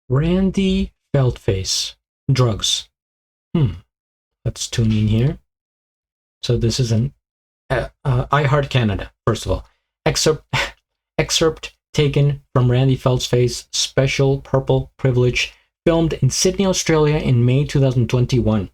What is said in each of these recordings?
Randy Feltface. Drugs. Let's tune in here. So this is an I Heart Canada, first of all. Excerpt taken from Randy Feltface's special Purple Privilege, filmed in Sydney, Australia in May 2021.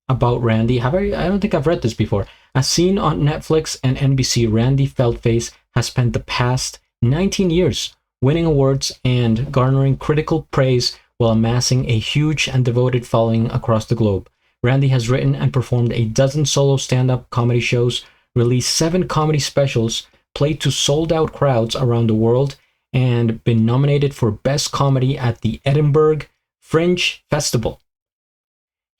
About Randy. I don't think I've read this before. As seen on Netflix and NBC, Randy Feltface has spent the past 19 years winning awards and garnering critical praise while amassing a huge and devoted following across the globe. Randy has written and performed a dozen solo stand-up comedy shows, released 7 comedy specials, played to sold-out crowds around the world, and been nominated for Best Comedy at the Edinburgh Fringe Festival.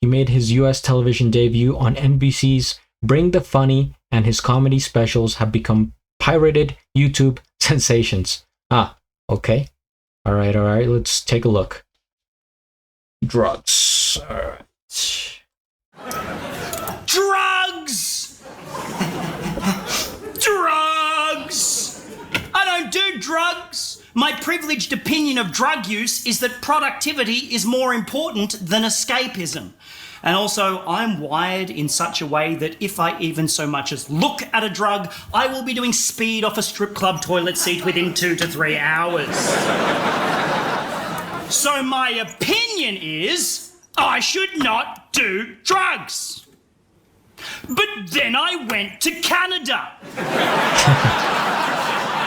He made his US television debut on NBC's Bring the Funny, and his comedy specials have become pirated YouTube sensations. Okay. All right, let's take a look. Drugs. All right. Drugs! Drugs! I don't do drugs. My privileged opinion of drug use is that productivity is more important than escapism. And also, I'm wired in such a way that if I even so much as look at a drug, I will be doing speed off a strip club toilet seat within 2 to 3 hours. So my opinion is, I should not do drugs. But then I went to Canada.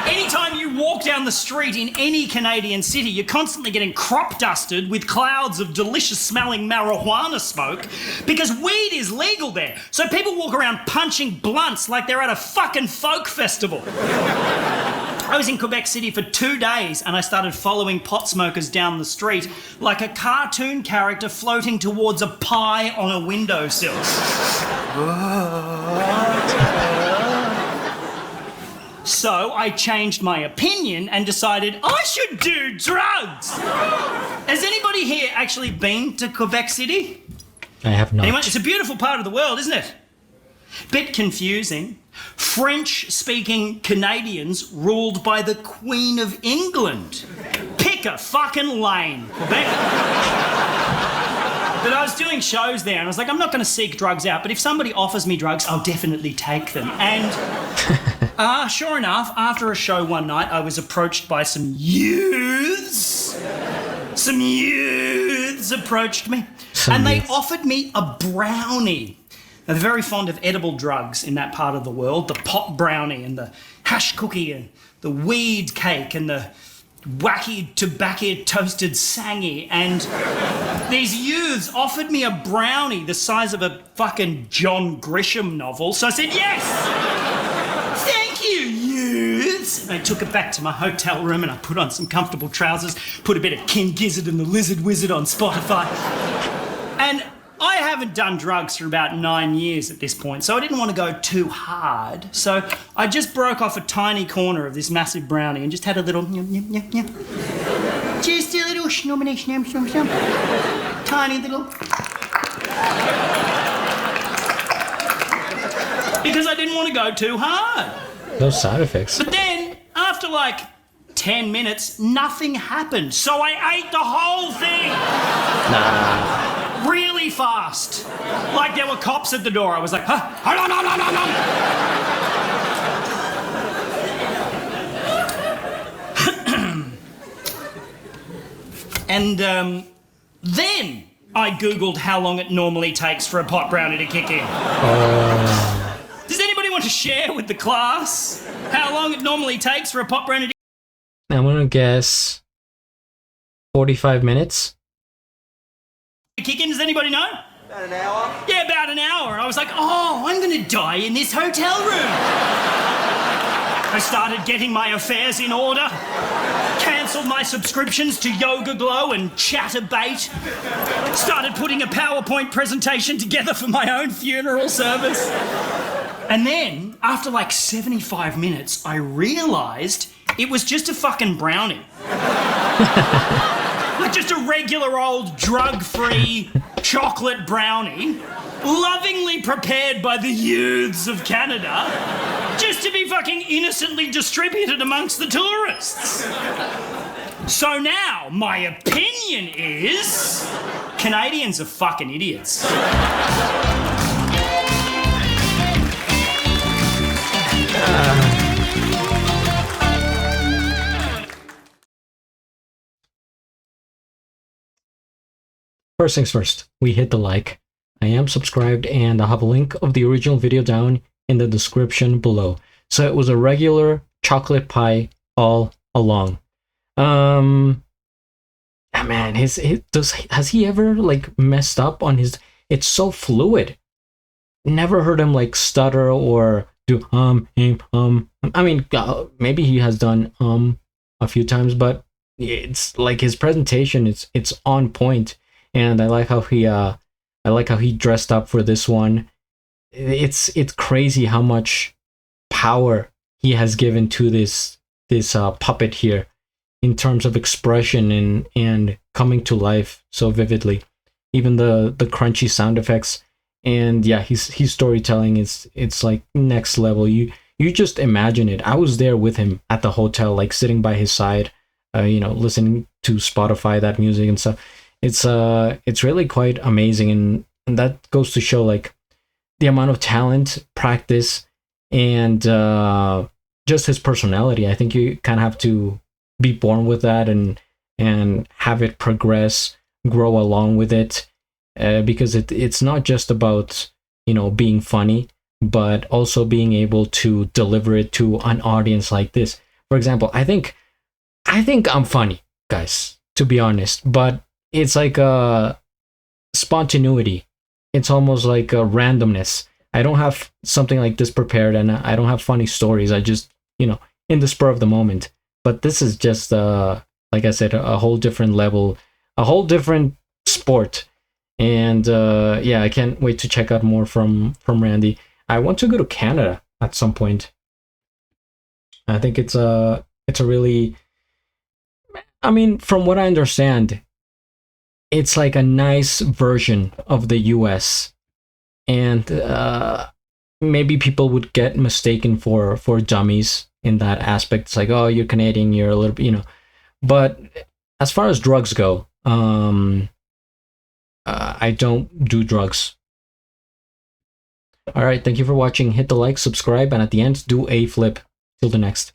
Anytime you walk down the street in any Canadian city, you're constantly getting crop dusted with clouds of delicious smelling marijuana smoke because weed is legal there. So people walk around punching blunts like they're at a fucking folk festival. I was in Quebec City for 2 days and I started following pot smokers down the street like a cartoon character floating towards a pie on a windowsill. So I changed my opinion and decided I should do drugs. Has anybody here actually been to Quebec City? I have not. Anyone? It's a beautiful part of the world, isn't it? Bit confusing. French-speaking Canadians ruled by the Queen of England. Pick a fucking lane, Quebec. But I was doing shows there and I was like, I'm not going to seek drugs out, but if somebody offers me drugs, I'll definitely take them. And sure enough, after a show one night, I was approached by some youths. Some youths approached me. They offered me a brownie. Now, they're very fond of edible drugs in that part of the world. The pot brownie and the hash cookie and the weed cake and the wacky tobacco toasted sangy. And these youths offered me a brownie the size of a fucking John Grisham novel. So I said, yes! Thank you, youths! And I took it back to my hotel room and I put on some comfortable trousers, put a bit of King Gizzard and the Lizard Wizard on Spotify. And I haven't done drugs for about 9 years at this point, so I didn't want to go too hard. So I just broke off a tiny corner of this massive brownie and just had a little yum, yum, yum, yum. Just a little shnummity shnum shum shum. Tiny little. Because I didn't want to go too hard. No side effects. But then, after like 10 minutes, nothing happened. So I ate the whole thing. Nah. Really fast. Like there were cops at the door. I was like, huh? And then I Googled how long it normally takes for a pot brownie to kick in. Does anybody want to share with the class how long it normally takes for a pot brownie to I'm going to guess 45 minutes. kick in? Does anybody know? About an hour. Yeah, about an hour. I was like, oh, I'm going to die in this hotel room. I started getting my affairs in order, cancelled my subscriptions to Yoga Glow and Chatterbait, started putting a PowerPoint presentation together for my own funeral service. And then, after like 75 minutes, I realised it was just a fucking brownie. Like just a regular old drug-free chocolate brownie, lovingly prepared by the youths of Canada. just to be fucking innocently distributed amongst the tourists. So now, my opinion is Canadians are fucking idiots. First things first, we hit the like. I am subscribed, and I'll have a link of the original video down in the description below. So it was a regular chocolate pie all along. Man, has he ever like messed up on his? It's so fluid. Never heard him like stutter or do I mean, maybe he has done a few times, but it's like his presentation. It's on point, and I like how he dressed up for this one. It's crazy how much power he has given to this puppet here in terms of expression and coming to life so vividly. Even the crunchy sound effects, and yeah, his storytelling it's like next level. You just imagine it. I was there with him at the hotel, like sitting by his side, listening to Spotify, that music and stuff. It's really quite amazing, and that goes to show like the amount of talent, practice, and just his personality. I think you kind of have to be born with that and have it progress, grow along with it, because it's not just about being funny, but also being able to deliver it to an audience like this. For example, I think I'm funny, guys, to be honest, but it's like a spontaneity. It's almost like a randomness. I don't have something like this prepared, and I don't have funny stories. I just, in the spur of the moment. But this is just, like I said, a whole different level, a whole different sport. And yeah, I can't wait to check out more from Randy. I want to go to Canada at some point. I think it's a really, I mean, from what I understand, it's like a nice version of the US, and maybe people would get mistaken for dummies in that aspect. It's like, oh, you're Canadian, you're a little bit, but as far as drugs go, I don't do drugs. All right, thank you for watching. Hit the like, subscribe, and at the end, do a flip. Till the next.